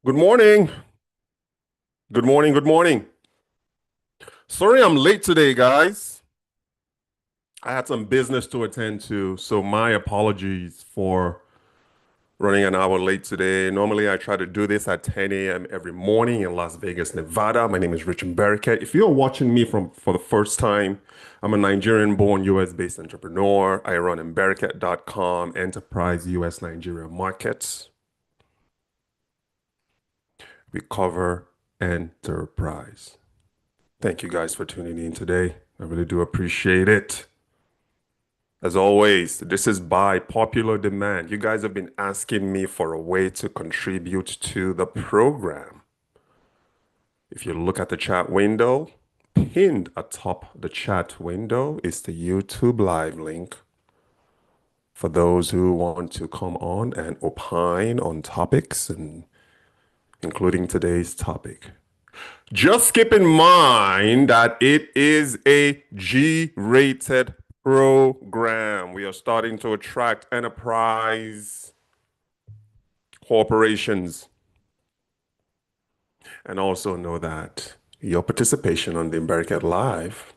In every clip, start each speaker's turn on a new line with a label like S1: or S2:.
S1: Good morning. Good morning. Good morning. Sorry I'm late today, guys. I had some business to attend to, so my apologies for running an hour late today. Normally, I try to do this at 10 a.m. every morning in Las Vegas, Nevada. My name is Richard Barriquet. If you're watching me for the first time, I'm a Nigerian-born US-based entrepreneur. I run Barriquet.com, enterprise US Nigeria markets. We cover enterprise. Thank you guys for tuning in today. I really do appreciate it. As always, this is by popular demand. You guys have been asking me for a way to contribute to the program. If you look at the chat window, pinned atop the chat window is the YouTube live link for those who want to come on and opine on topics and including today's topic. Just keep in mind that it is a G-rated program. We are starting to attract enterprise corporations. And also know that your participation on the Barricade Live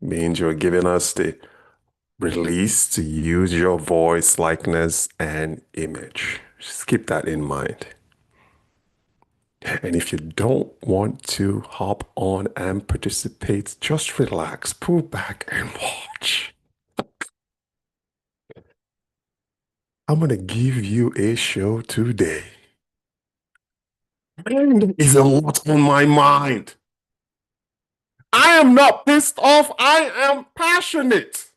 S1: means you're giving us the release to use your voice, likeness, and image. Just keep that in mind. And if you don't want to hop on and participate, just relax, pull back and watch. I'm going to give you a show today. And is a lot on my mind. I am not pissed off. I am passionate.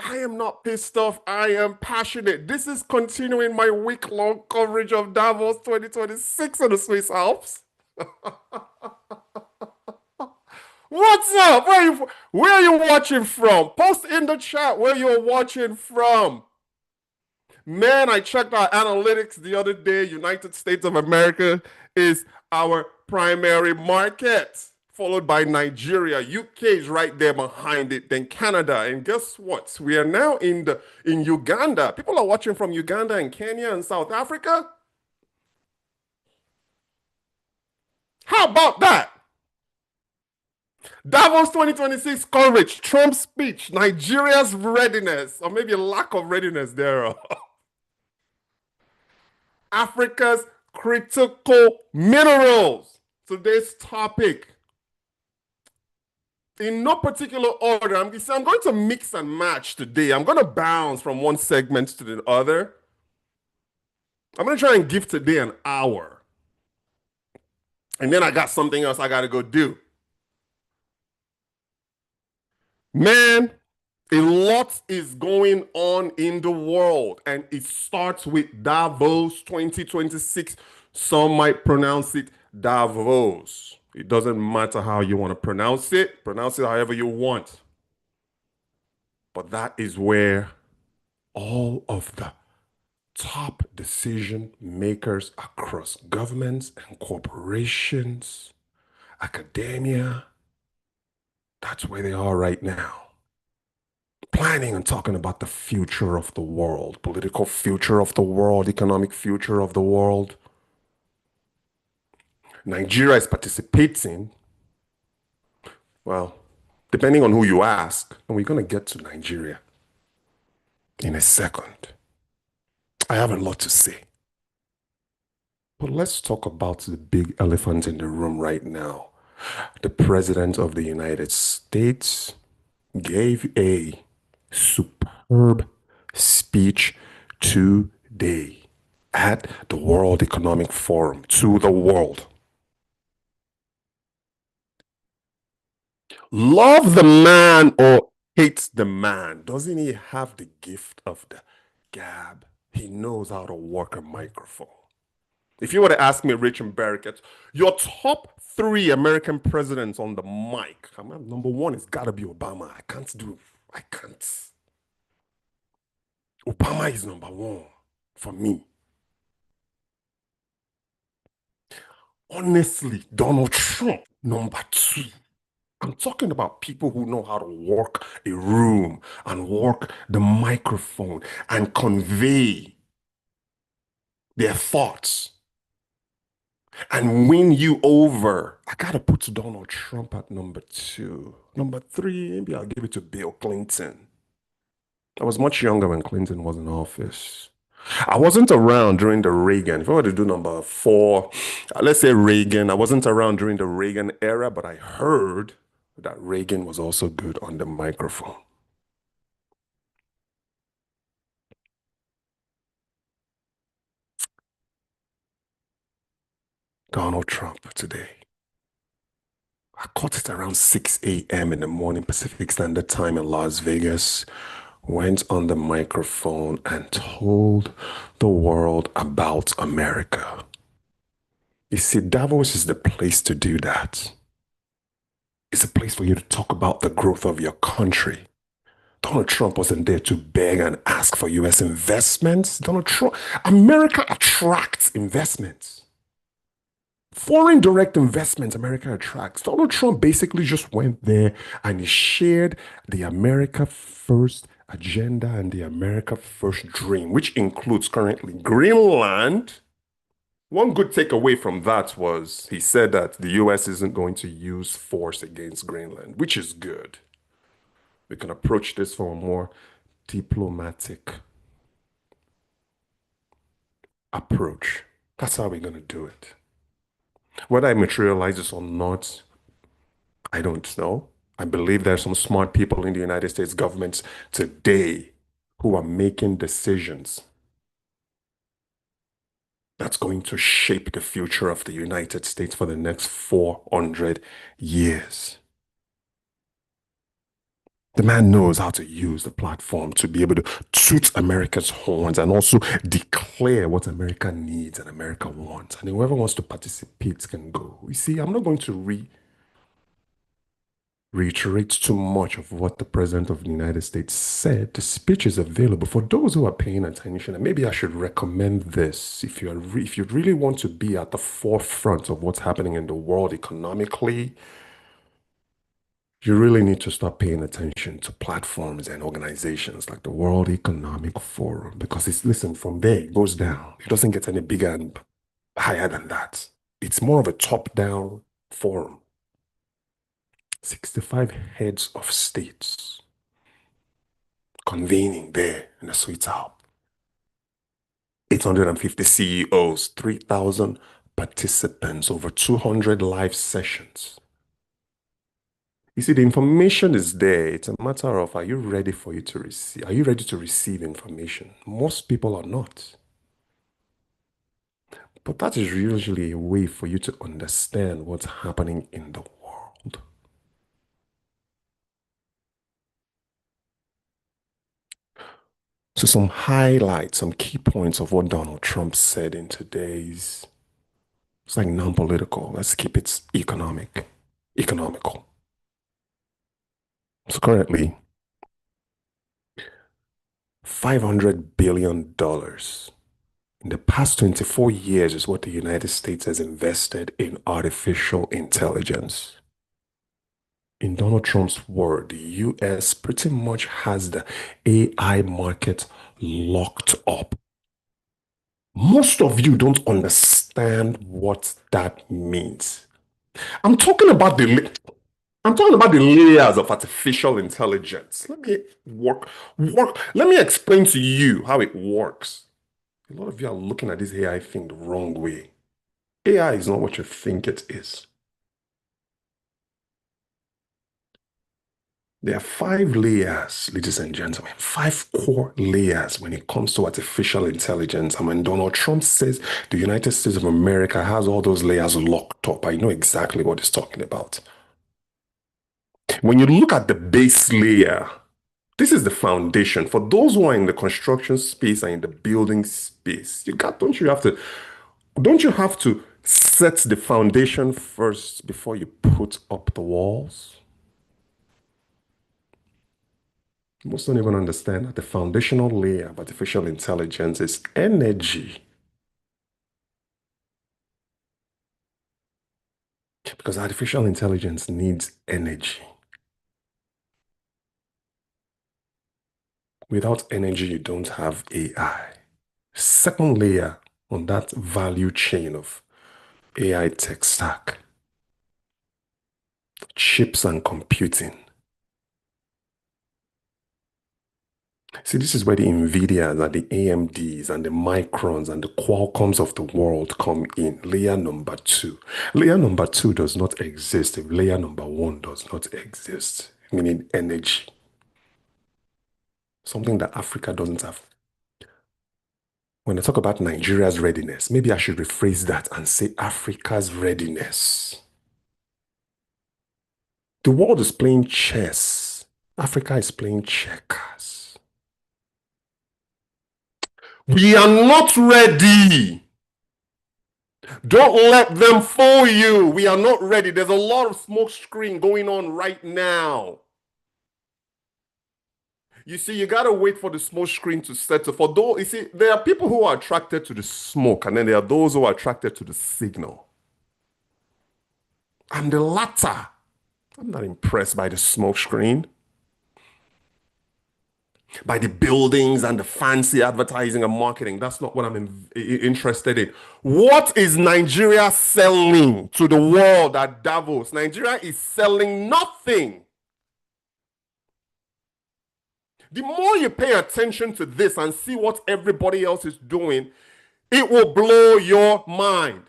S1: I am not pissed off. I am passionate. This is continuing my week-long coverage of Davos 2026 in the Swiss Alps. What's up? Where are you watching from? Post in the chat where you're watching from. Man, I checked our analytics the other day. United States of America is our primary market, followed by Nigeria. UK is right there behind it, then Canada. And guess what? We are now in Uganda. People are watching from Uganda and Kenya and South Africa. How about that? Davos 2026 coverage, Trump's speech, Nigeria's readiness, or maybe a lack of readiness there. Africa's critical minerals. Today's topic. In no particular order, I'm going to mix and match today. I'm going to bounce from one segment to the other. I'm going to try and give today an hour. And then I got something else I got to go do. Man, a lot is going on in the world, and it starts with Davos 2026. Some might pronounce it Davos. It doesn't matter how you want to pronounce it however you want. But that is where all of the top decision makers across governments and corporations, academia, that's where they are right now. Planning and talking about the future of the world, political future of the world, economic future of the world. Nigeria is participating, well, depending on who you ask, and we're going to get to Nigeria in a second. I have a lot to say. But let's talk about the big elephant in the room right now. The President of the United States gave a superb speech today at the World Economic Forum to the world. Love the man or hate the man. Doesn't he have the gift of the gab? He knows how to work a microphone. If you were to ask me, Rich and Barriquet, your top three American presidents on the mic, number one has got to be Obama. I can't. Obama is number one for me. Honestly, Donald Trump, number two. I'm talking about people who know how to work a room and work the microphone and convey their thoughts and win you over. I gotta put Donald Trump at number two. Number three, maybe I'll give it to Bill Clinton. I was much younger when Clinton was in office. I wasn't around during the Reagan. If I were to do number four, let's say Reagan. I wasn't around during the Reagan era, but I heard that Reagan was also good on the microphone. Donald Trump today. I caught it around 6 a.m. in the morning Pacific Standard Time in Las Vegas. Went on the microphone and told the world about America. You see, Davos is the place to do that. It's a place for you to talk about the growth of your country. Donald Trump wasn't there to beg and ask for US investments. America attracts investments. Foreign direct investments America attracts. Donald Trump basically just went there and he shared the America First agenda and the America First dream, which includes currently Greenland. One good takeaway from that was he said that the US isn't going to use force against Greenland, which is good. We can approach this from a more diplomatic approach. That's how we're going to do it. Whether it materializes or not, I don't know. I believe there are some smart people in the United States government today who are making decisions that's going to shape the future of the United States for the next 400 years. The man knows how to use the platform to be able to toot America's horns and also declare what America needs and America wants. And whoever wants to participate can go. You see, I'm not going to reiterate too much of what the President of the United States said. The speech is available for those who are paying attention. And maybe I should recommend this if you really want to be at the forefront of what's happening in the world economically. You really need to start paying attention to platforms and organizations like the World Economic Forum because listen, from there it goes down. It doesn't get any bigger and higher than that. It's more of a top-down forum. 65 heads of states convening there in a sweet house. 850 CEOs, 3,000 participants, over 200 live sessions. You see, the information is there. It's a matter of, are you ready for you to receive? Are you ready to receive information? Most people are not. But that is usually a way for you to understand what's happening in the world. So some highlights, some key points of what Donald Trump said in today's, it's like non-political. Let's keep it economical. So currently, $500 billion in the past 24 years is what the United States has invested in artificial intelligence. In Donald Trump's word, the US pretty much has the AI market locked up. Most of you don't understand what that means. I'm talking about the I'm talking about the layers of artificial intelligence. Let me work. Let me explain to you how it works. A lot of you are looking at this AI thing the wrong way. AI is not what you think it is. There are five layers, ladies and gentlemen, five core layers when it comes to artificial intelligence. And when Donald Trump says the United States of America has all those layers locked up, I know exactly what he's talking about. When you look at the base layer, this is the foundation. For those who are in the construction space and in the building space, don't you have to set the foundation first before you put up the walls? Most don't even understand that the foundational layer of artificial intelligence is energy. Because artificial intelligence needs energy. Without energy, you don't have AI. Second layer on that value chain of AI tech stack, chips and computing. See, this is where the NVIDIAs and the AMDs and the Microns and the Qualcomms of the world come in. Layer number two. Layer number two does not exist if layer number one does not exist, meaning energy. Something that Africa doesn't have. When I talk about Nigeria's readiness, maybe I should rephrase that and say Africa's readiness. The world is playing chess. Africa is playing checkers. We are not ready. Don't let them fool you. We are not ready. There's a lot of smoke screen going on right now. You see, you got to wait for the smoke screen to settle. For those, you see, there are people who are attracted to the smoke, and then there are those who are attracted to the signal. And the latter, I'm not impressed by the smoke screen, by the buildings and the fancy advertising and marketing. That's not what I'm interested in. What is Nigeria selling to the world at Davos? Nigeria is selling nothing. The more you pay attention to this and see what everybody else is doing, it will blow your mind.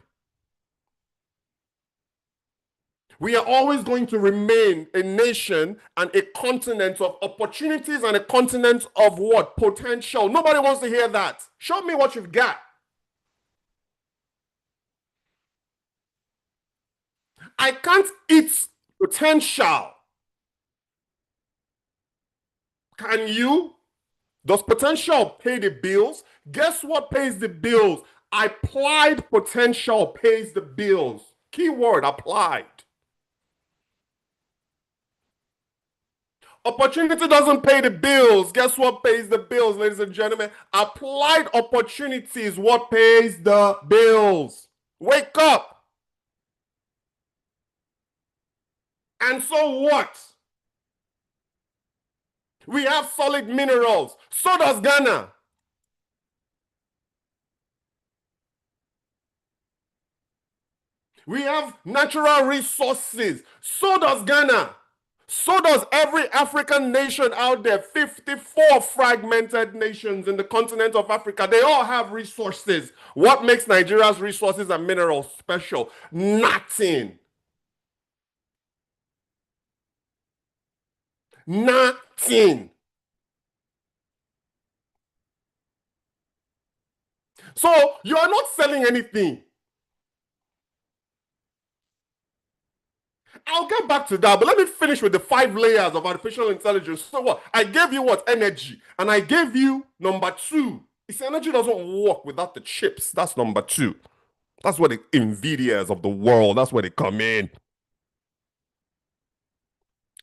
S1: We are always going to remain a nation and a continent of opportunities and a continent of what? Potential. Nobody wants to hear that. Show me what you've got. I can't eat potential. Can you? Does potential pay the bills? Guess what pays the bills? Applied potential pays the bills. Keyword, applied. Opportunity doesn't pay the bills. Guess what pays the bills, ladies and gentlemen? Applied opportunity is what pays the bills. Wake up. And so what? We have solid minerals. So does Ghana. We have natural resources. So does Ghana. So does every African nation out there. 54 fragmented nations in the continent of Africa. They all have resources. What makes Nigeria's resources and minerals special? Nothing. Nothing. So you are not selling anything. I'll get back to that, but let me finish with the 5 layers of artificial intelligence. So what? I gave you what? Energy. And I gave you number 2. It's energy doesn't work without the chips. That's number 2. That's where the NVIDIAs of the world, that's where they come in.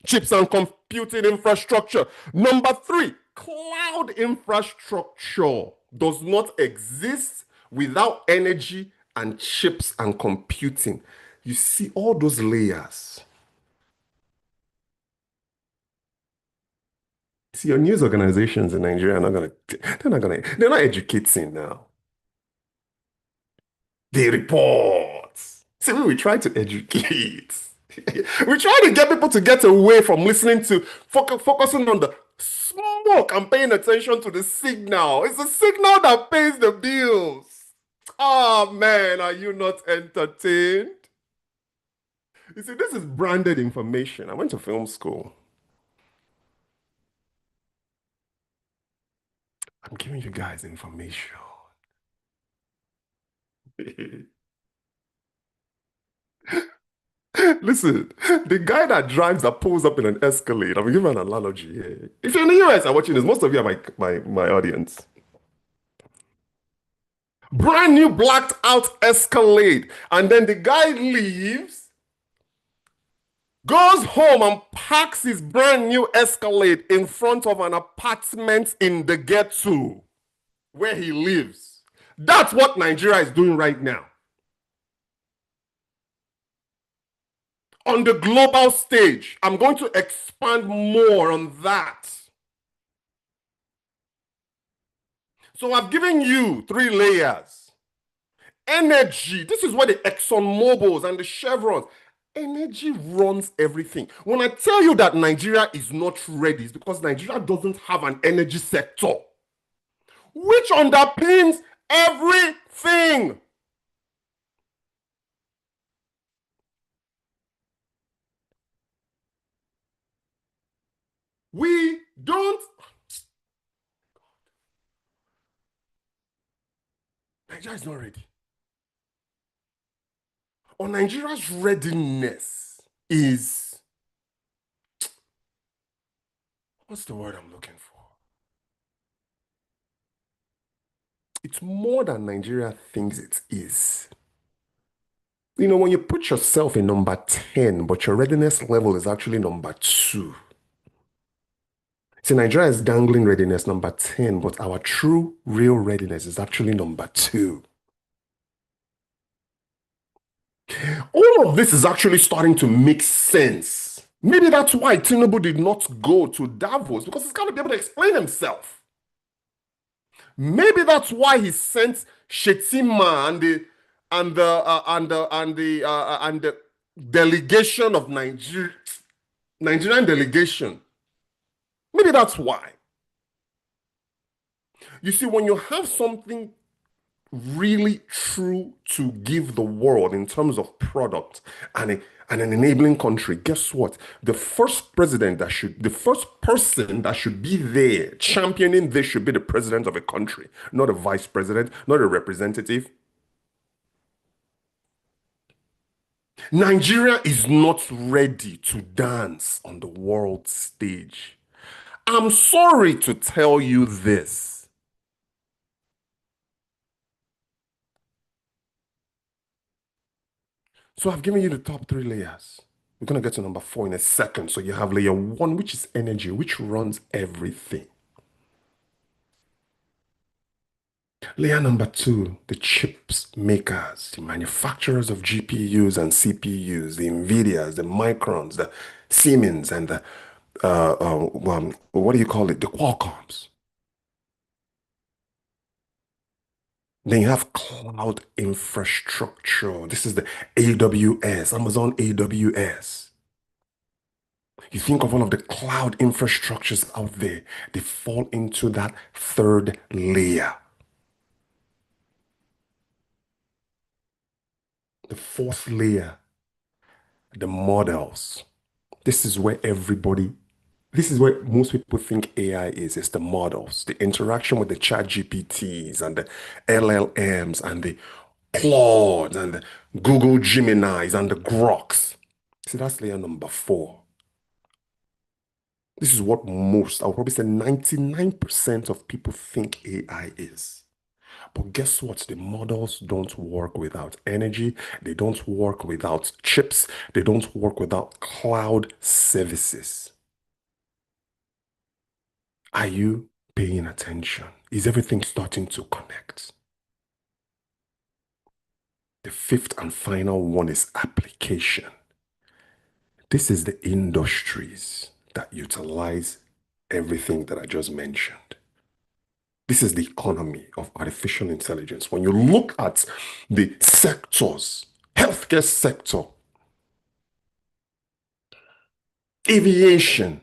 S1: Chips and computing infrastructure. Number 3, cloud infrastructure does not exist without energy and chips and computing. You see all those layers. See, your news organizations in Nigeria are they're not educating now. They report. See, we try to educate. We try to get people to get away from listening to, focusing on the smoke and paying attention to the signal. It's the signal that pays the bills. Oh man, are you not entertained? You see, this is branded information. I went to film school. I'm giving you guys information. Listen, the guy that pulls up in an Escalade, I'm giving an analogy here. If you're in the US and watching this, most of you are my audience. Brand new blacked out Escalade. And then the guy leaves, goes home and parks his brand new Escalade in front of an apartment in the ghetto where he lives. That's what Nigeria is doing right now. on the global stage. I'm going to expand more on that. So I've given you three layers. Energy. This is where the Exxon Mobils and the Chevrons. Energy runs everything. When I tell you that Nigeria is not ready, it's because Nigeria doesn't have an energy sector, which underpins everything. We don't. Nigeria is not ready. Or Nigeria's readiness is, what's the word I'm looking for? It's more than Nigeria thinks it is. You know, when you put yourself in number 10, but your readiness level is actually number 2. See, Nigeria is dangling readiness number 10, but our true, real readiness is actually number 2. All of this is actually starting to make sense. Maybe that's why Tinubu did not go to Davos, because he's got to be able to explain himself. Maybe that's why he sent Shetima and the delegation of Nigerian delegation. Maybe that's why. You see, when you have something really true to give the world in terms of product and an enabling country, guess what? The first person that should be there championing this should be the president of a country, not a vice president, not a representative. Nigeria is not ready to dance on the world stage. I'm sorry to tell you this. So I've given you the top 3 layers. We're going to get to number 4 in a second. So you have layer 1, which is energy, which runs everything. Layer number 2, the chips makers, the manufacturers of GPUs and CPUs, the NVIDIAs, the Microns, the Siemens, and the, what do you call it? The Qualcomms. Then you have cloud infrastructure. This is the AWS, Amazon AWS. You think of all of the cloud infrastructures out there, they fall into that 3rd layer. The 4th layer, the models. This is where most people think AI is. It's the models, the interaction with the chat GPTs and the LLMs and the Claude and the Google Geminis and the Groks. See, that's layer number 4. This is what I'll probably say 99% of people think AI is. But guess what? The models don't work without energy. They don't work without chips. They don't work without cloud services. Are you paying attention? Is everything starting to connect? The 5th and final one is application. This is the industries that utilize everything that I just mentioned. This is the economy of artificial intelligence. When you look at the sectors, healthcare sector, aviation,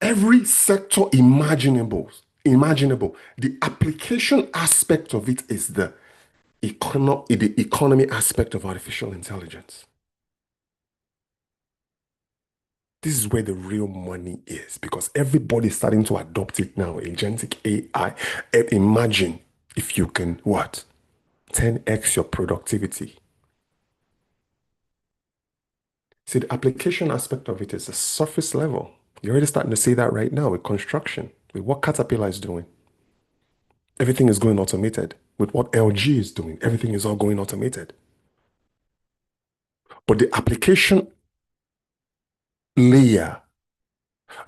S1: every sector imaginable, the application aspect of it is the economy aspect of artificial intelligence. This is where the real money is because everybody's starting to adopt it now. Agentic AI. Imagine if you can, what? 10x your productivity. See, the application aspect of it is the surface level. You're already starting to see that right now with construction, with what Caterpillar is doing. Everything is going automated. With what LG is doing, everything is all going automated. But the application layer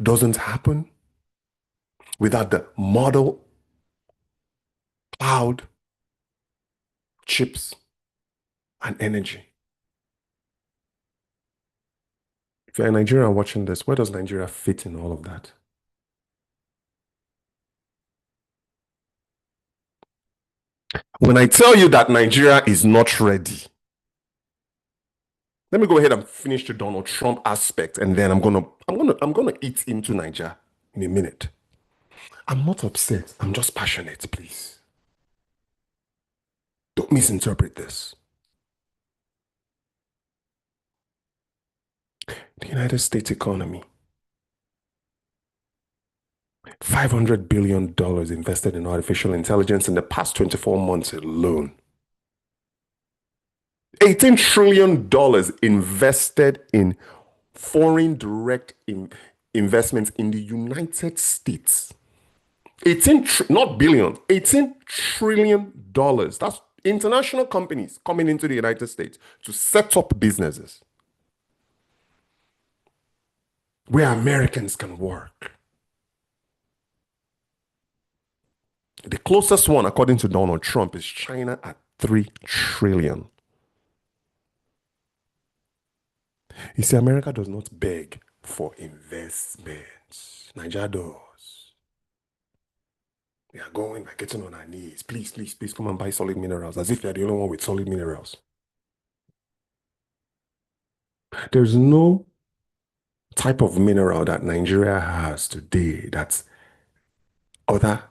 S1: doesn't happen without the model, cloud, chips, and energy. If you're a Nigerian watching this, where does Nigeria fit in all of that? When I tell you that Nigeria is not ready, let me go ahead and finish the Donald Trump aspect, and then I'm gonna eat into Nigeria in a minute. I'm not upset. I'm just passionate, please. Don't misinterpret this. The United States economy, $500 billion invested in artificial intelligence in the past 24 months alone. $18 trillion invested in foreign direct investments in the United States. Not billion, $18 trillion. That's international companies coming into the United States to set up businesses where Americans can work. The closest one, according to Donald Trump, is China at 3 trillion. You see, America does not beg for investments. Nigeria does. We are going, we're getting on our knees. Please, please, please come and buy solid minerals, as if you're the only one with solid minerals. There's no type of mineral that Nigeria has today that other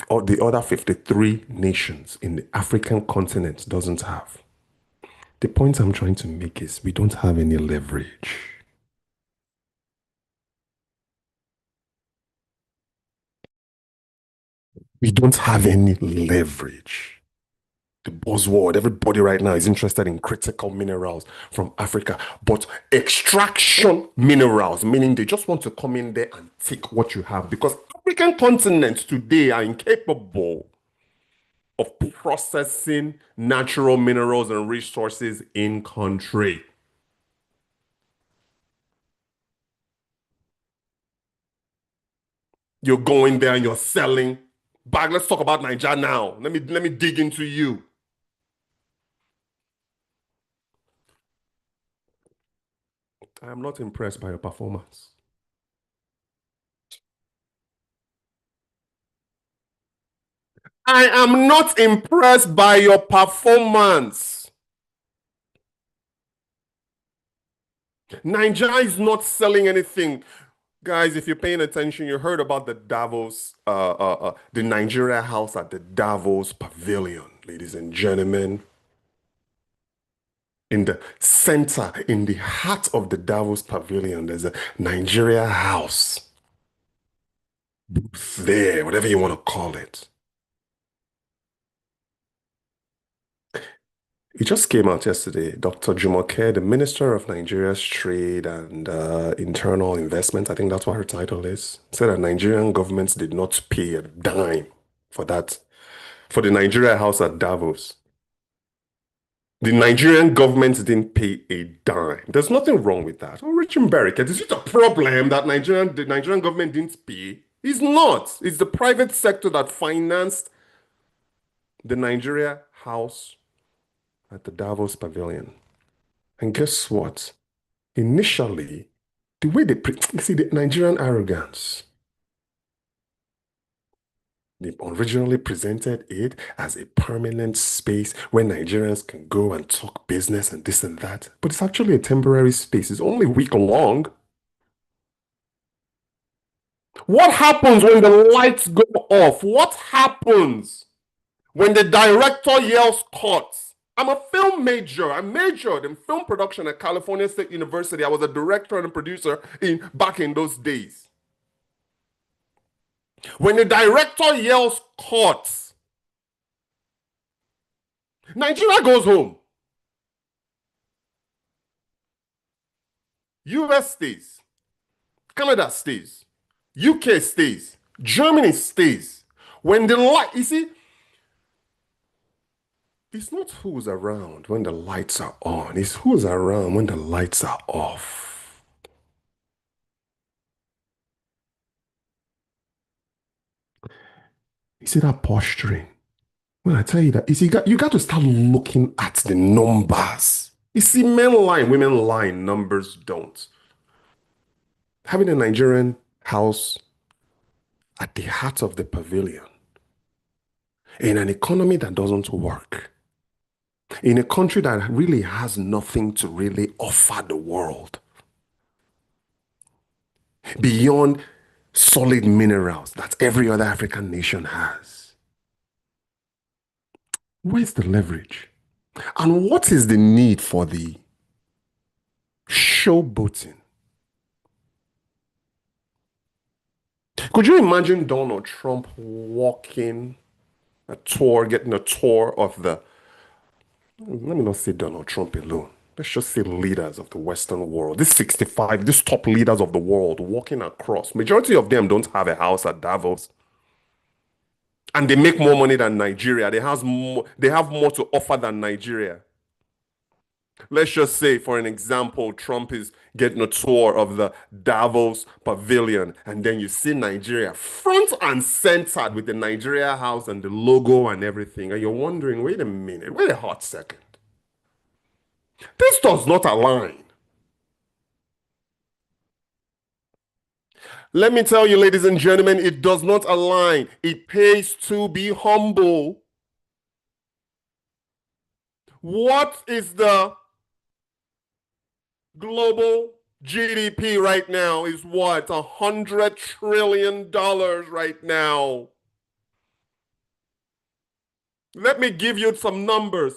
S1: or the other 53 nations in the African continent doesn't have. The point I'm trying to make is we don't have any leverage. We don't have any leverage. The buzzword, everybody right now is interested in critical minerals from Africa, but extraction minerals, meaning they just want to come in there and take what you have because African continents today are incapable of processing natural minerals and resources in country. You're going there and you're selling. Back, let's talk about Nigeria now. Let me dig into you. I am not impressed by your performance. I am not impressed by your performance. Nigeria is not selling anything. Guys, if you're paying attention, you heard about the Davos, the Nigeria house at the Davos Pavilion, ladies and gentlemen. In the center, in the heart of the Davos Pavilion, there's a Nigeria house. Booth there, whatever you want to call it. It just came out yesterday. Dr. Jumoke, the Minister of Nigeria's Trade and Internal Investment, I think that's what her title is, said that Nigerian governments did not pay a dime for that, for the Nigeria house at Davos. The Nigerian government didn't pay a dime. There's nothing wrong with that. Oh, Richard Berricket, is it a problem that the Nigerian government didn't pay? It's not. It's the private sector that financed the Nigeria house at the Davos Pavilion. And guess what? Initially, the way they see the Nigerian arrogance, they originally presented it as a permanent space where Nigerians can go and talk business and this and that. But it's actually a temporary space. It's only a week long. What happens when the lights go off? What happens when the director yells cut? I'm a film major. I majored in film production at California State University. I was a director and a producer back in those days. When the director yells cut, Nigeria goes home. US stays. Canada stays. UK stays. Germany stays. When the light, you see, it's not who's around when the lights are on. It's who's around when the lights are off. You see that posturing? When I tell you that, you got to start looking at the numbers. You see, men lie, women lie, numbers don't. Having a Nigerian house at the heart of the pavilion in an economy that doesn't work, in a country that really has nothing to really offer the world beyond solid minerals that every other African nation has. Where's the leverage? And what is the need for the showboating? Could you imagine Donald Trump walking a tour, getting a tour of the, let me not say Donald Trump alone. Let's just say leaders of the Western world. These 65, these top leaders of the world walking across. Majority of them don't have a house at Davos. And they make more money than Nigeria. They have more to offer than Nigeria. Let's just say, for an example, Trump is getting a tour of the Davos pavilion, and then you see Nigeria front and centered with the Nigeria house and the logo and everything. And you're wondering, wait a minute, wait a hot second. This does not align. Let me tell you, ladies and gentlemen, it does not align. It pays to be humble. What is the global GDP right now? Is what? $100 trillion right now. Let me give you some numbers.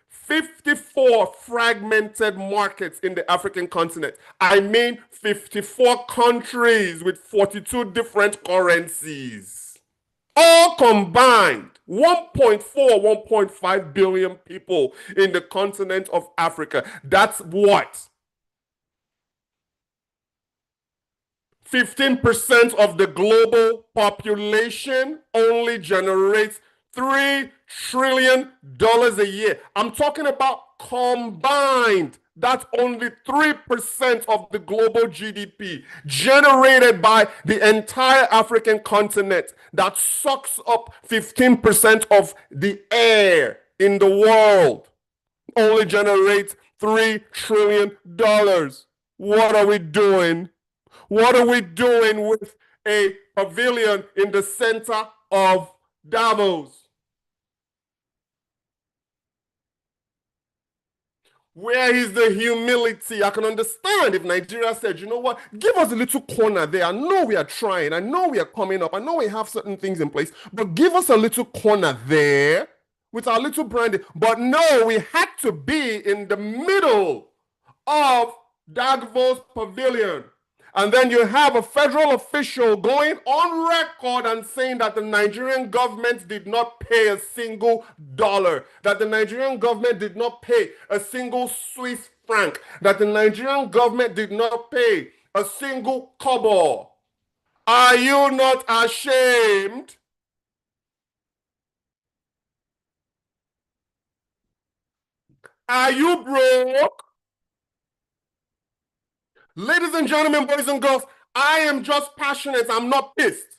S1: 54 fragmented markets in the African continent. I mean 54 countries with 42 different currencies. All combined, 1.4, 1.5 billion people in the continent of Africa. That's what? 15% of the global population only generates $3 trillion a year. I'm talking about combined. That's only 3% of the global GDP generated by the entire African continent that sucks up 15% of the air in the world. Only generates $3 trillion. What are we doing? What are we doing with a pavilion in the center of Davos? Where is the humility? I can understand if Nigeria said, you know what, give us a little corner there. I know we are trying. I know we are coming up. I know we have certain things in place, but give us a little corner there with our little branding. But no, we had to be in the middle of Davos Pavilion. And then you have a federal official going on record and saying that the Nigerian government did not pay a single dollar, that the Nigerian government did not pay a single Swiss franc, that the Nigerian government did not pay a single kobo. Are you not ashamed? Are you broke? Ladies and gentlemen, boys and girls, I am just passionate. I'm not pissed.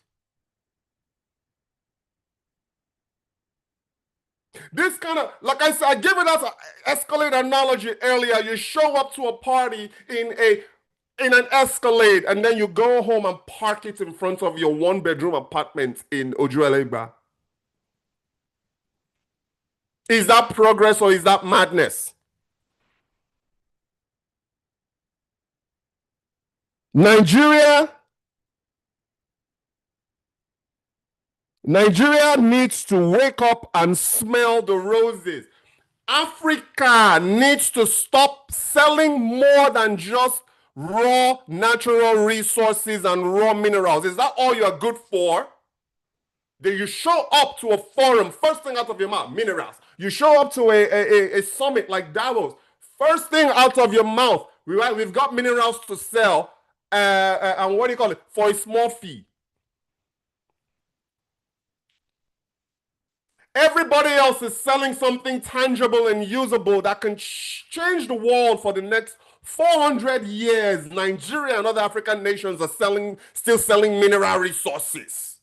S1: This kind of, like I said, I give it as an Escalade analogy earlier. You show up to a party in an Escalade, and then you go home and park it in front of your one-bedroom apartment in Ojuelegba. Is that progress or is that madness? Nigeria, Nigeria needs to wake up and smell the roses. Africa needs to stop selling more than just raw natural resources and raw minerals. Is that all you're good for? That you show up to a forum, first thing out of your mouth, minerals. You show up to a summit like Davos, first thing out of your mouth, we've got minerals to sell, and what do you call it, for a small fee. Everybody else is selling something tangible and usable that can change the world for the next 400 years. Nigeria and other African nations are still selling mineral resources.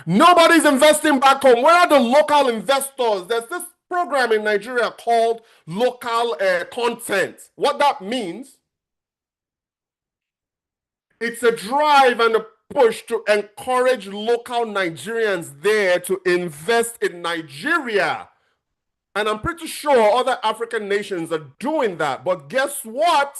S1: Nobody's investing back home. Where are the local investors? There's this program in Nigeria called local content. What that means, it's a drive and a push to encourage local Nigerians there to invest in Nigeria. And I'm pretty sure other African nations are doing that. But guess what?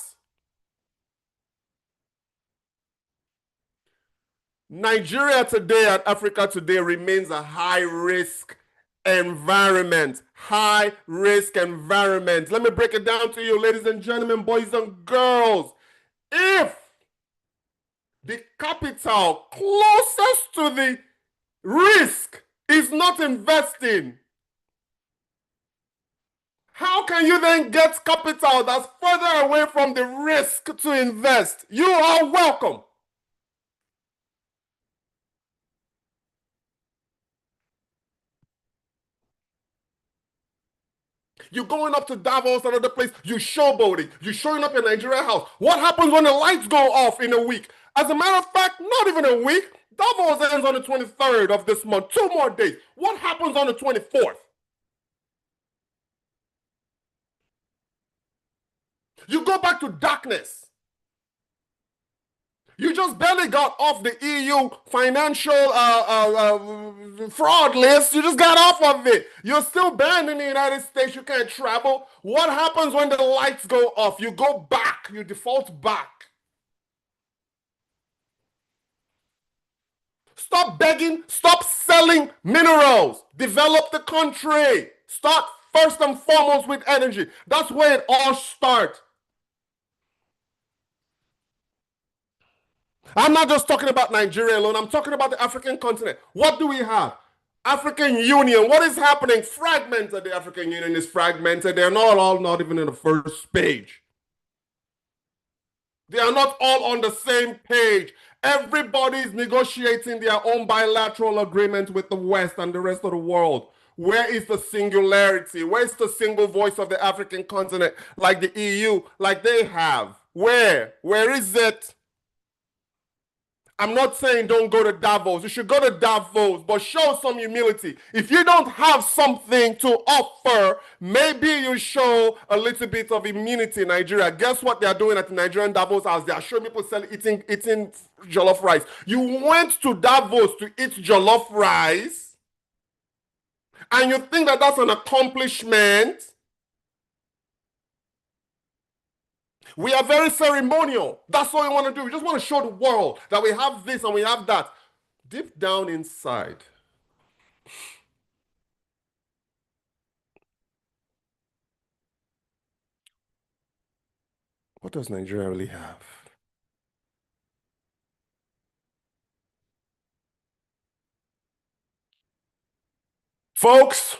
S1: Nigeria today and Africa today remains a high risk environment. High risk environment. Let me break it down to you, ladies and gentlemen, boys and girls. If the capital closest to the risk is not investing, how can you then get capital that's further away from the risk to invest? You are welcome. You're going up to Davos, another place, you showboating, you're showing up in Nigeria house. What happens when the lights go off in a week? As a matter of fact, not even a week. Davos ends on the 23rd of this month, 2 more days. What happens on the 24th? You go back to darkness. You just barely got off the EU financial fraud list. You just got off of it. You're still banned in the United States. You can't travel. What happens when the lights go off? You go back. You default back. Stop begging. Stop selling minerals. Develop the country. Start first and foremost with energy. That's where it all starts. I'm not just talking about Nigeria alone. I'm talking about the African continent. What do we have? African Union. What is happening? Fragmented. The African Union is fragmented. They're not all not even in the first page. They are not all on the same page. Everybody's negotiating their own bilateral agreement with the West and the rest of the world. Where is the singularity? Where's the single voice of the African continent, like the EU, like they have? Where? Where is it? I'm not saying don't go to Davos. You should go to Davos, but show some humility. If you don't have something to offer, maybe you show a little bit of immunity in Nigeria. Guess what they are doing at the Nigerian Davos house? They are showing people eating jollof rice. You went to Davos to eat jollof rice, and you think that that's an accomplishment? We are very ceremonial. That's what we want to do. We just want to show the world that we have this and we have that. Deep down inside, what does Nigeria really have? Folks,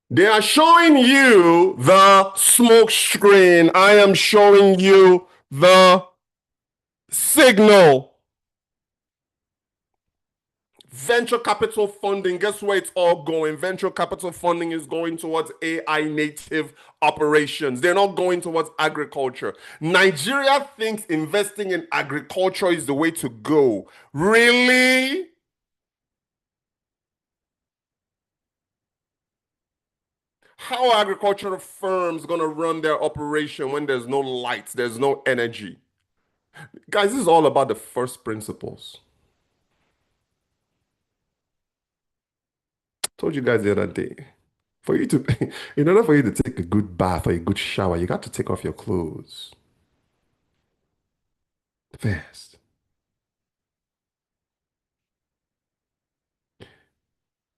S1: they are showing you the smoke screen. I am showing you the signal. Venture capital funding, guess where it's all going? Venture capital funding is going towards AI native operations. They're not going towards agriculture. Nigeria thinks investing in agriculture is the way to go. Really? How are agricultural firms going to run their operation when there's no lights, there's no energy? Guys, this is all about the first principles. Told you guys the other day. For you to, in order for you to take a good bath or a good shower, you got to take off your clothes first.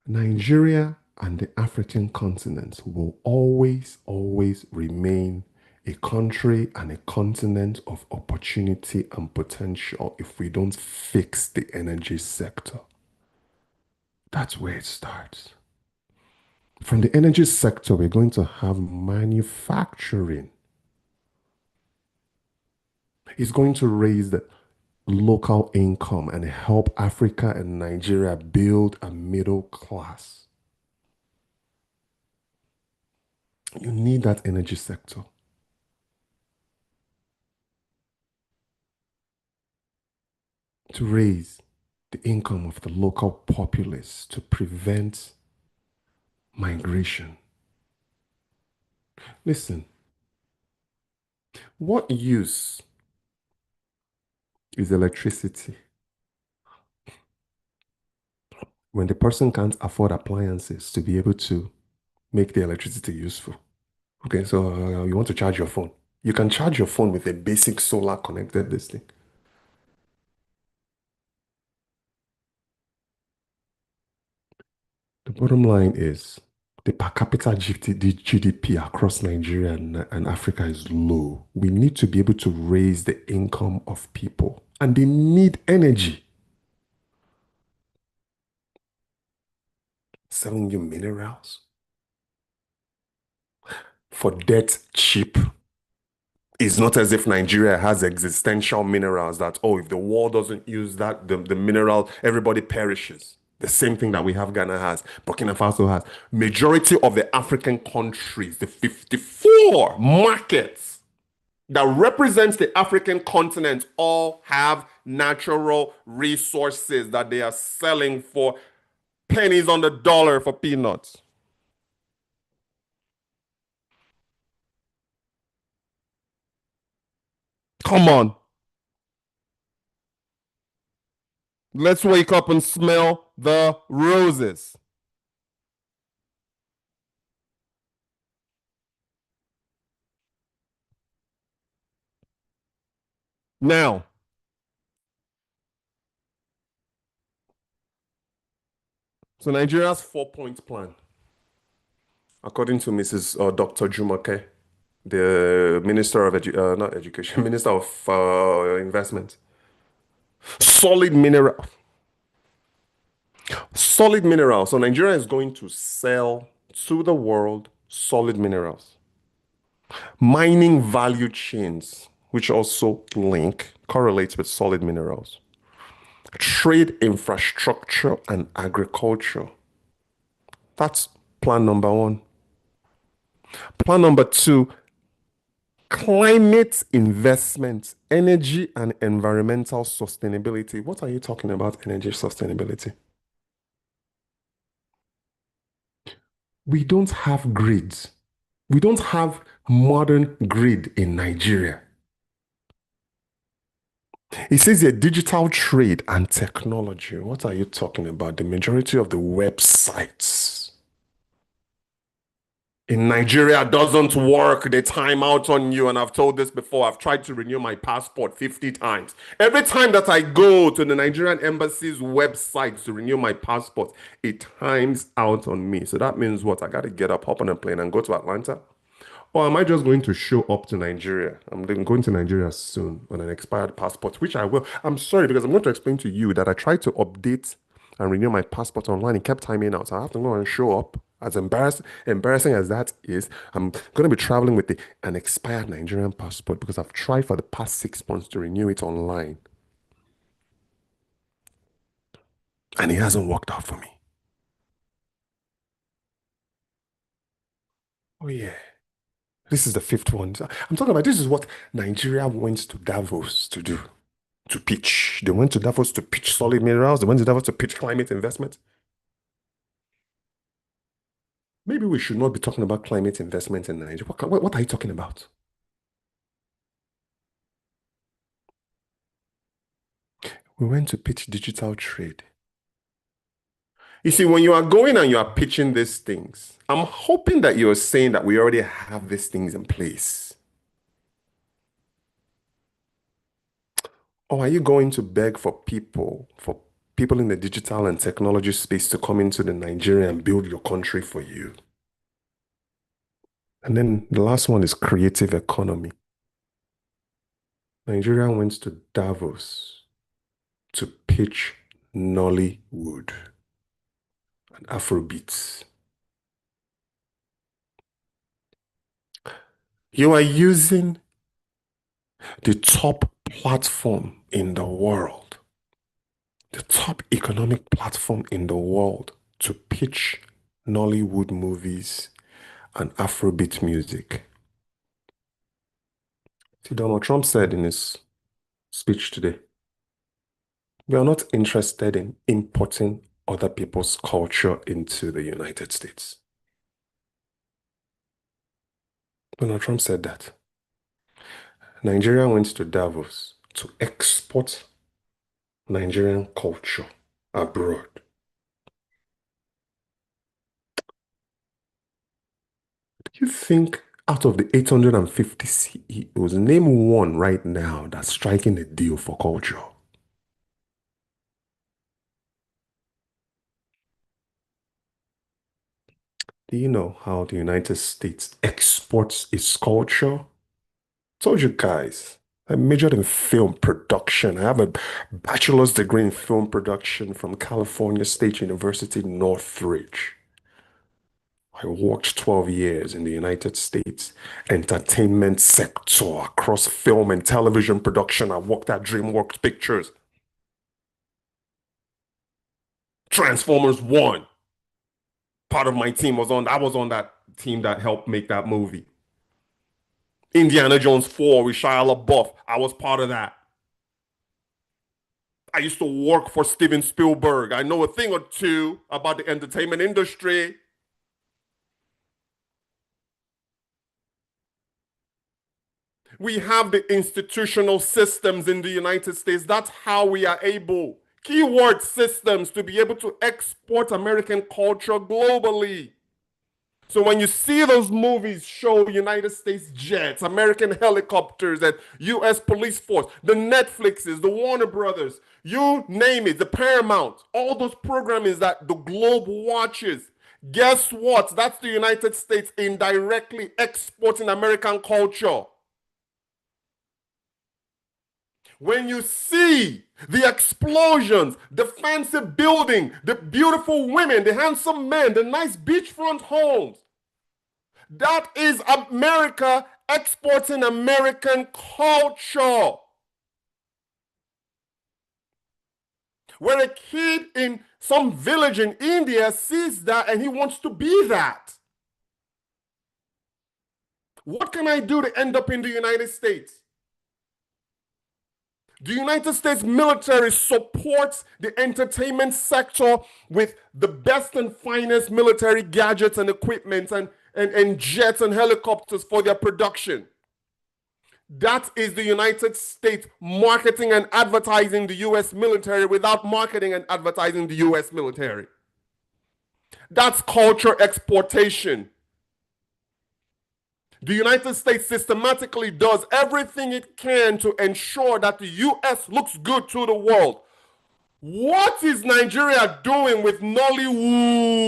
S1: Nigeria and the African continent will always, always remain a country and a continent of opportunity and potential if we don't fix the energy sector. That's where it starts. From the energy sector, we're going to have manufacturing. It's going to raise the local income and help Africa and Nigeria build a middle class. You need that energy sector. To raise. the income of the local populace to prevent migration. Listen, what use is electricity when the person can't afford appliances to be able to make the electricity useful? Okay, so you want to charge your phone. You can charge your phone with a basic solar connected this thing. The bottom line is the per capita GDP across Nigeria and Africa is low. We need to be able to raise the income of people, and they need energy. Selling you minerals for debt cheap. It's not as if Nigeria has existential minerals that, oh, if the world doesn't use that, the mineral, everybody perishes. The same thing that we have, Ghana has, Burkina Faso has. Majority of the African countries, the 54 markets that represents the African continent, all have natural resources that they are selling for pennies on the dollar for peanuts. Come on. Let's wake up and smell the roses. Now, so Nigeria's 4 point plan, according to Mrs. Dr. Jumoke, the Minister of not Education, Minister of Investment. Solid mineral, solid minerals. So Nigeria is going to sell to the world solid minerals. Mining value chains, which also link, correlates with solid minerals. Trade infrastructure and agriculture. That's plan number one. Plan number two, climate investment, energy and environmental sustainability. What are you talking about, energy sustainability? We don't have grids. We don't have modern grid in Nigeria. It says a digital trade and technology. What are you talking about? The majority of the websites in Nigeria doesn't work. They time out on you. And I've told this before. I've tried to renew my passport 50 times. Every time that I go to the Nigerian embassy's website to renew my passport, it times out on me. So that means what? I got to get up, hop on a plane and go to Atlanta. Or am I just going to show up to Nigeria? I'm going to Nigeria soon on an expired passport, which I will. I'm sorry because I'm going to explain to you that I tried to update and renew my passport online. It kept timing out. So I have to go and show up. As embarrassing as that is, I'm going to be traveling with an expired Nigerian passport because I've tried for the past 6 months to renew it online. And it hasn't worked out for me. Oh, yeah. This is the fifth one. I'm talking about this is what Nigeria went to Davos to do. To pitch. They went to Davos to pitch solid minerals. They went to Davos to pitch climate investment. Maybe we should not be talking about climate investment in Nigeria. What are you talking about? We went to pitch digital trade. You see, when you are going and you are pitching these things, I'm hoping that you're saying that we already have these things in place. Or are you going to beg for people in the digital and technology space to come into the Nigeria and build your country for you? And then the last one is creative economy. Nigeria went to Davos to pitch Nollywood and Afrobeats. You are using the top platform in the world, the top economic platform in the world to pitch Nollywood movies and Afrobeat music. See, Donald Trump said in his speech today We are not interested in importing other people's culture into the United States. Donald Trump said that. Nigeria went to Davos to export Nigerian culture abroad. Do you think out of the 850 CEOs, name one right now that's striking a deal for culture? Do you know how the United States exports its culture? Told you guys, I majored in film production. I have a bachelor's degree in film production from California State University, Northridge. I worked 12 years in the United States entertainment sector across film and television production. I worked at DreamWorks Pictures. Transformers 1. Part of my team I was on that team that helped make that movie. Indiana Jones 4 with Shia LaBeouf. I was part of that. I used to work for Steven Spielberg. I know a thing or two about the entertainment industry. We have the institutional systems in the United States. That's how we are able, keyword systems, to be able to export American culture globally. So when you see those movies show United States jets, American helicopters, and US police force, the Netflixes, the Warner Brothers, you name it, the Paramount, all those programmings that the globe watches. Guess what? That's the United States indirectly exporting American culture. When you see the explosions, the fancy building, the beautiful women, the handsome men, the nice beachfront homes, that is America exporting American culture. Where a kid in some village in India sees that and he wants to be that. What can I do to end up in the United States? The United States military supports the entertainment sector with the best and finest military gadgets and equipment and jets and helicopters for their production. That is the United States marketing and advertising the US military without marketing and advertising the US military. That's culture exportation. The United States systematically does everything it can to ensure that the US looks good to the world. What is Nigeria doing with Nollywood?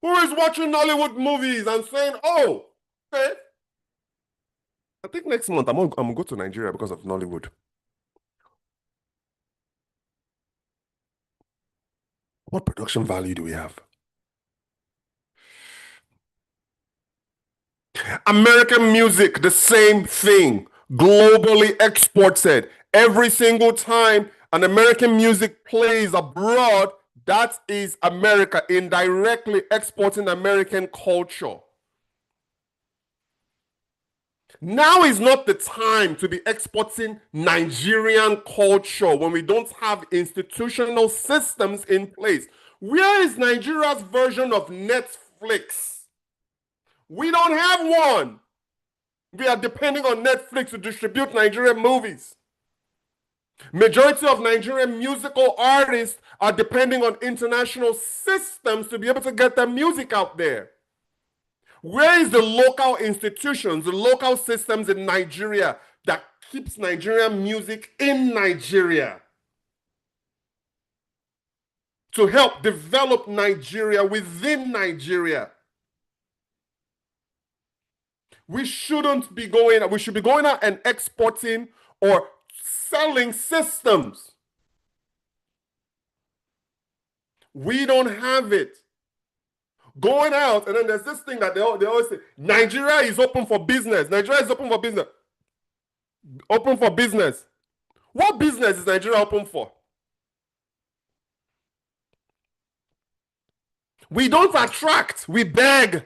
S1: Who is watching Nollywood movies and saying, oh, okay, I think next month I'm gonna go to Nigeria because of Nollywood. What production value do we have? American music, the same thing. Globally exported. Every single time an American music plays abroad, that is America indirectly exporting American culture. Now is not the time to be exporting Nigerian culture when we don't have institutional systems in place. Where is Nigeria's version of Netflix? We don't have one. We are depending on Netflix to distribute Nigerian movies. Majority of Nigerian musical artists are depending on international systems to be able to get their music out there. Where is the local institutions, the local systems in Nigeria that keeps Nigerian music in Nigeria to help develop Nigeria within Nigeria? We shouldn't be going out. We should be going out and exporting or selling systems. We don't have it. Going out, and then there's this thing that they always say, Nigeria is open for business. Nigeria is open for business. Open for business. What business is Nigeria open for? We don't attract, we beg.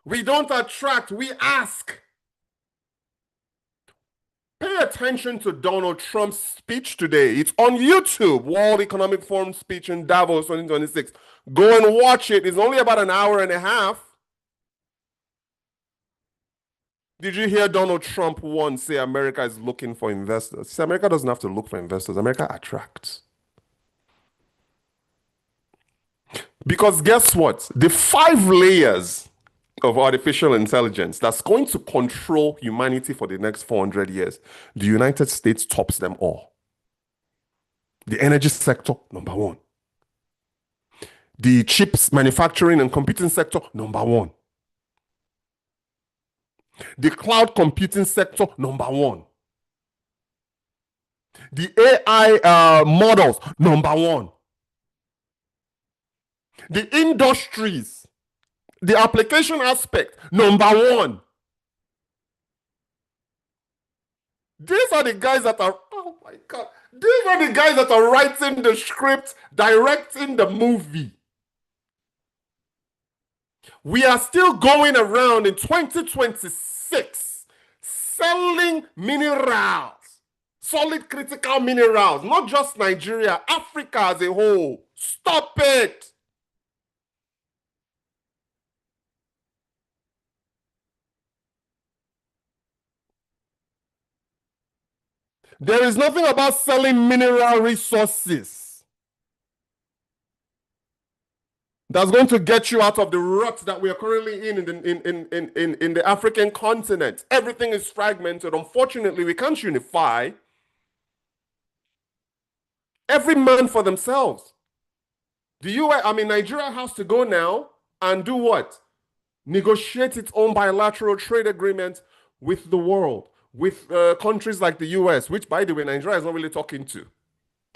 S1: We don't attract, we ask. Pay attention to Donald Trump's speech today. It's on YouTube, World Economic Forum speech in Davos 2026. Go and watch it. It's only about an hour and a half. Did you hear Donald Trump once say America is looking for investors? See, America doesn't have to look for investors. America attracts. Because guess what? The 5 layers of artificial intelligence that's going to control humanity for the next 400 years, the United States tops them all. The energy sector, number one. The chips manufacturing and computing sector, number one. The cloud computing sector, number one. The AI models, number one. The industries, the application aspect, number one. These are the guys that are, oh my God, these are the guys that are writing the script, directing the movie. We are still going around in 2026 selling minerals, solid critical minerals, not just Nigeria, Africa as a whole. Stop it. There is nothing about selling mineral resources that's going to get you out of the rut that we are currently in the African continent. Everything is fragmented. Unfortunately, we can't unify. Every man for themselves. The US, Nigeria has to go now and do what? Negotiate its own bilateral trade agreement with the world, with countries like the US, which, by the way, Nigeria is not really talking to.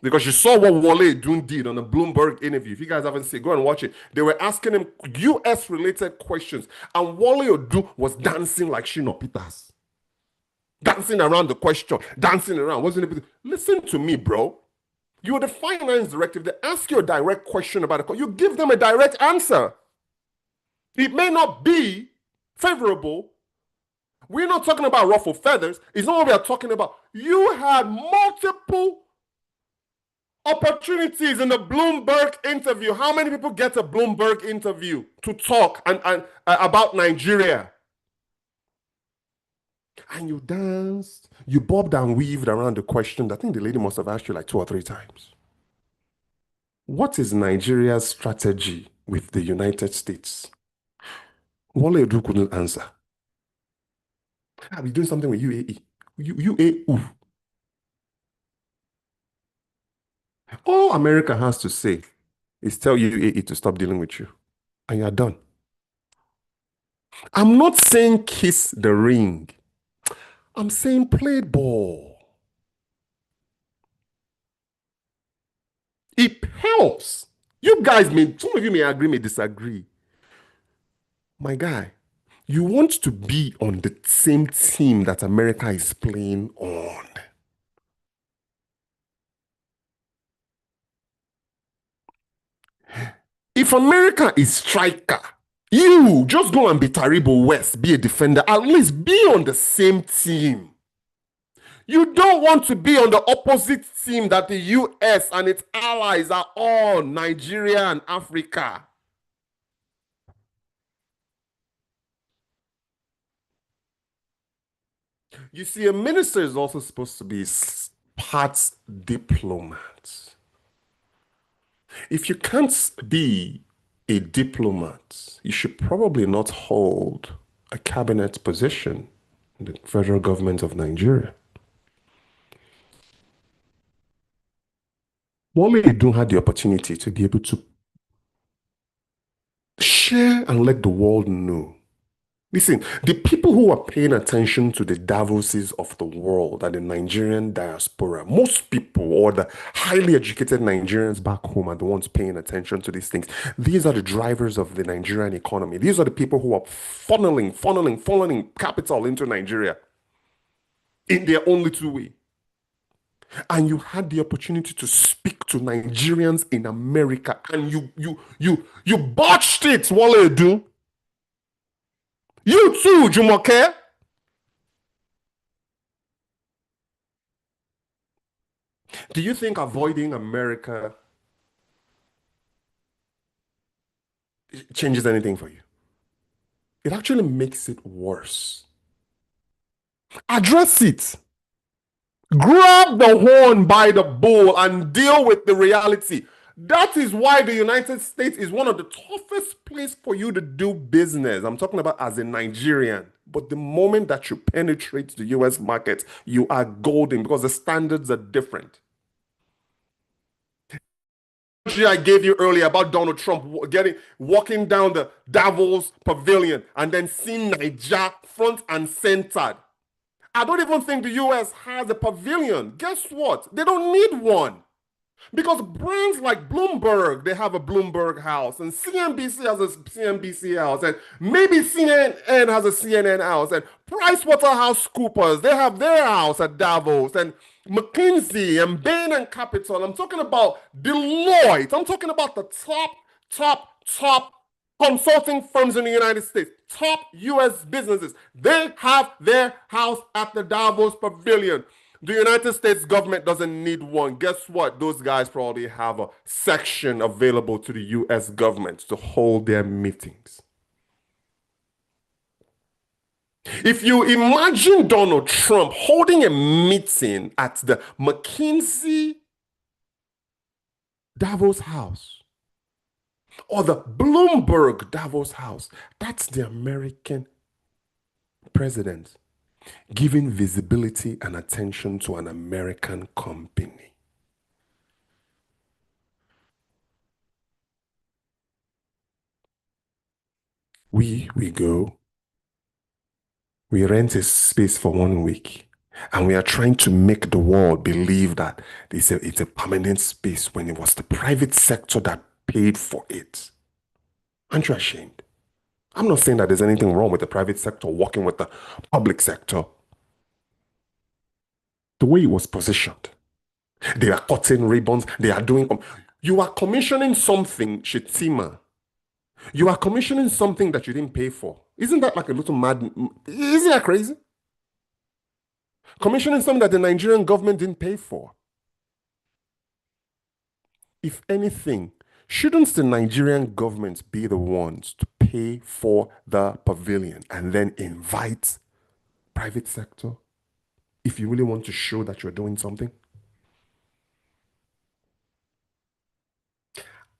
S1: Because you saw what Wale Edun did on a Bloomberg interview. If you guys haven't seen it, go and watch it. They were asking him US-related questions, and Wale Edun was dancing like Shino Peters. Dancing around the question, dancing around. Wasn't it? Listen to me, bro. You're the finance director. They ask you a direct question about it. You give them a direct answer. It may not be favorable. We're not talking about ruffle feathers. It's not what we are talking about. You had multiple opportunities in the Bloomberg interview. How many people get a Bloomberg interview to talk and about Nigeria? And you danced, you bobbed and weaved around the question. I think the lady must have asked you like 2 or 3 times. What is Nigeria's strategy with the United States? Wale Edu couldn't answer. Are we doing something with UAE? UAE. All America has to say is tell UAE to stop dealing with you, and you're done. I'm not saying kiss the ring. I'm saying play ball. It helps. You guys some of you may agree, may disagree. My guy, you want to be on the same team that America is playing on. If America is striker, you just go and be Taribo West, be a defender, at least be on the same team. You don't want to be on the opposite team that the US and its allies are on, Nigeria and Africa. You see, a minister is also supposed to be part diplomat. If you can't be a diplomat, you should probably not hold a cabinet position in the federal government of Nigeria. Wale Edun had the opportunity to be able to share and let the world know. Listen, the people who are paying attention to the Davoses of the world are the Nigerian diaspora. Most people, or the highly educated Nigerians back home, are the ones paying attention to these things. These are the drivers of the Nigerian economy. These are the people who are funneling capital into Nigeria in their own little way. And you had the opportunity to speak to Nigerians in America, and you botched it, Wale Edun. You too, Jumoke. Do you think avoiding America changes anything for you? It actually makes it worse. Address it. Grab the horn by the bull and deal with the reality. That is why the United States is one of the toughest places for you to do business. I'm talking about as a Nigerian. But the moment that you penetrate the US market, you are golden because the standards are different. I gave you earlier about Donald Trump walking down the Davos pavilion and then seeing Niger front and centered. I don't even think the US has a pavilion. Guess what? They don't need one. Because brands like Bloomberg, they have a Bloomberg house, and CNBC has a CNBC house, and maybe CNN has a CNN house, and PricewaterhouseCoopers, they have their house at Davos, and McKinsey and Bain and Capital. I'm talking about Deloitte. I'm talking about the top consulting firms in the United States, top US businesses. They have their house at the Davos Pavilion. The United States government doesn't need one. Guess what? Those guys probably have a section available to the US government to hold their meetings. If you imagine Donald Trump holding a meeting at the McKinsey Davos house or the Bloomberg Davos house, that's the American president giving visibility and attention to an American company. We go, we rent a space for 1 week, and we are trying to make the world believe that it's a permanent space when it was the private sector that paid for it. Aren't you ashamed? I'm not saying that there's anything wrong with the private sector working with the public sector. The way it was positioned, they are cutting ribbons, they are doing. You are commissioning something, Shetima. You are commissioning something that you didn't pay for. Isn't that like a little mad? Isn't that crazy? Commissioning something that the Nigerian government didn't pay for. If anything, shouldn't the Nigerian government be the ones to pay for the pavilion and then invite private sector if you really want to show that you're doing something?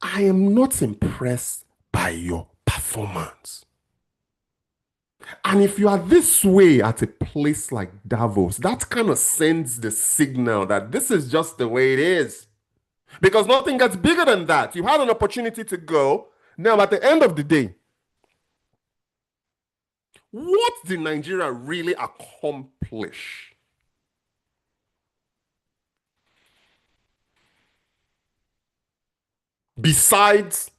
S1: I am not impressed by your performance. And if you are this way at a place like Davos, that kind of sends the signal that this is just the way it is. Because nothing gets bigger than that. You had an opportunity to go. Now, at the end of the day, what did Nigeria really accomplish? Besides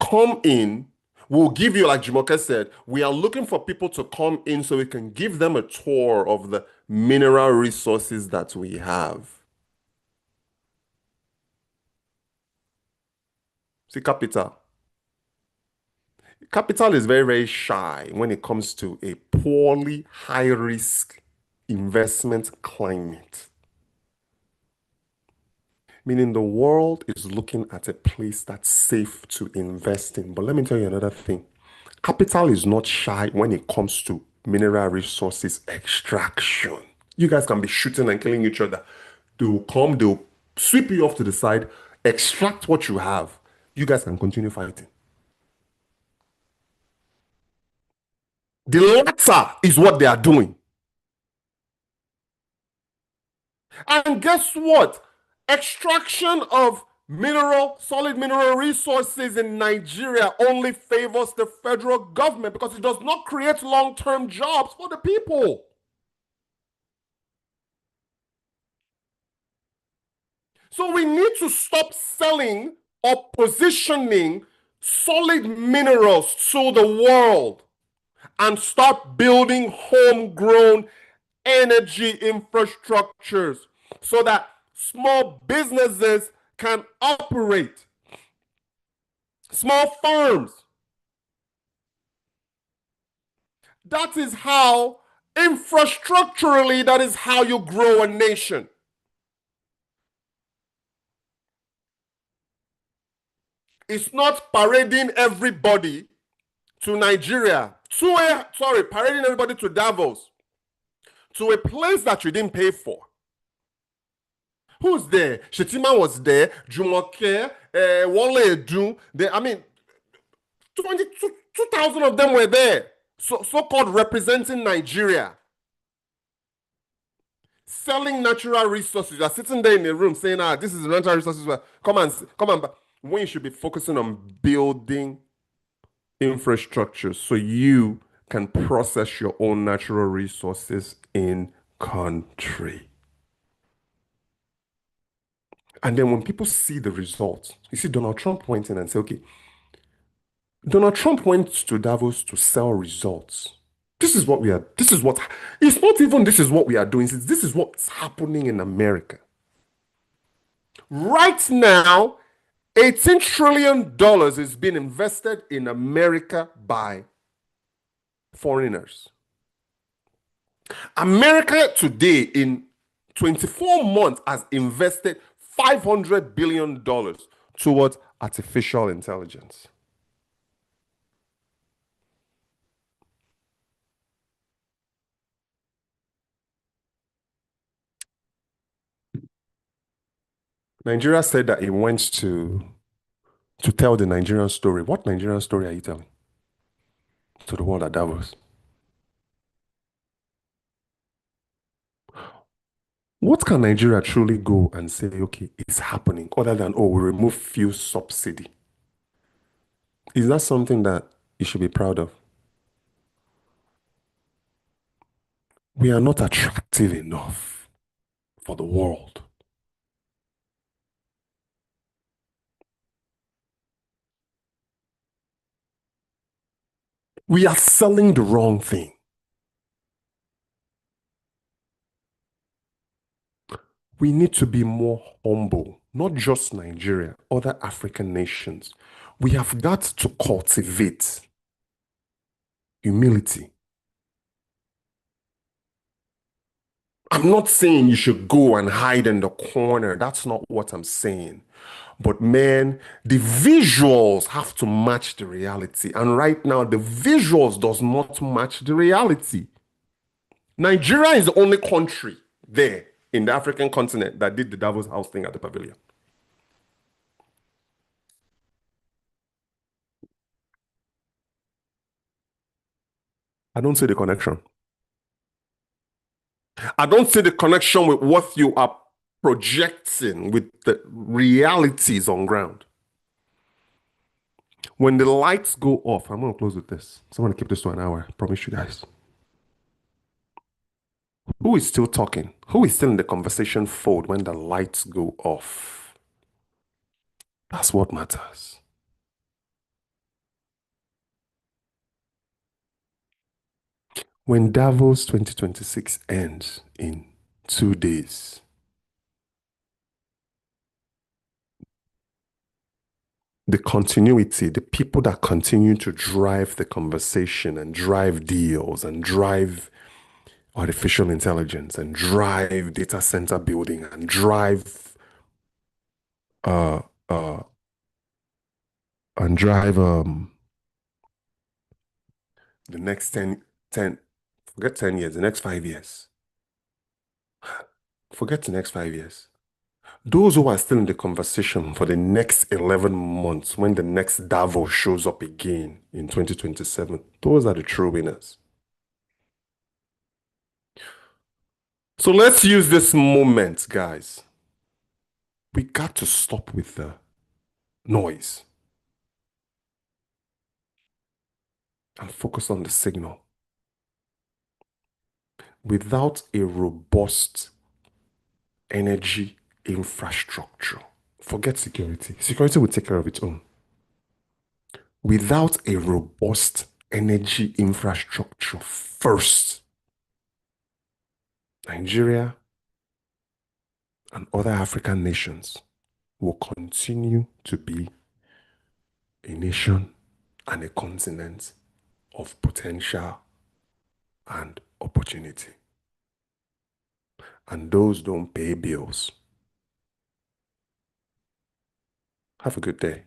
S1: come in, we'll give you, like Jumoke said, we are looking for people to come in so we can give them a tour of the mineral resources that we have. See, capital. Capital is very, very shy when it comes to a poorly high risk investment climate. Meaning the world is looking at a place that's safe to invest in. But let me tell you another thing. Capital is not shy when it comes to mineral resources extraction. You guys can be shooting and killing each other. They'll come, they'll sweep you off to the side, extract what you have. You guys can continue fighting. The latter is what they are doing. And guess what? Extraction of solid mineral resources in Nigeria only favors the federal government because it does not create long-term jobs for the people. So we need to stop selling or positioning solid minerals to the world and start building homegrown energy infrastructures so that small businesses can operate, small firms. That is how, infrastructurally, that is how you grow a nation. It's not parading everybody to Nigeria, parading everybody to Davos, to a place that you didn't pay for. Who's there? Shetima was there, Jumoke, Wale Edu. I mean, 2,000 of them were there. So-called representing Nigeria. Selling natural resources. You're sitting there in a room saying, this is the natural resources. Come on. When you should be focusing on building infrastructure so you can process your own natural resources in country. And then when people see the results, you see Donald Trump went in and said, okay, Donald Trump went to Davos to sell results. This is what it's not even this is what we are doing, this is what's happening in America. Right now, $18 trillion is being invested in America by foreigners. America today, in 24 months, has invested $500 billion towards artificial intelligence. Nigeria said that it went to tell the Nigerian story. What Nigerian story are you telling to the world at Davos? What can Nigeria truly go and say, okay, it's happening, other than, oh, we remove fuel subsidy? Is that something that you should be proud of? We are not attractive enough for the world. We are selling the wrong thing. We need to be more humble, not just Nigeria, other African nations. We have got to cultivate humility. I'm not saying you should go and hide in the corner. That's not what I'm saying. But man, the visuals have to match the reality. And right now, the visuals does not match the reality. Nigeria is the only country there in the African continent that did the Davos House thing at the pavilion. I don't see the connection. I don't see the connection with what you are projecting with the realities on ground. When the lights go off, I'm going to close with this. So I'm going to keep this to an hour. I promise you guys. Who is still talking? Who is still in the conversation fold when the lights go off? That's what matters. When Davos 2026 ends in 2 days, the continuity, the people that continue to drive the conversation and drive deals and drive artificial intelligence and drive data center building and drive uh uh and drive the next 10 forget 10 years, the next 5 years. Forget the next 5 years. Those who are still in the conversation for the next 11 months, when the next Davos shows up again in 2027, those are the true winners. So let's use this moment, guys. We got to stop with the noise and focus on the signal. Without a robust energy infrastructure, forget security. Security will take care of its own. Without a robust energy infrastructure first, Nigeria and other African nations will continue to be a nation and a continent of potential and opportunity. And those don't pay bills. Have a good day.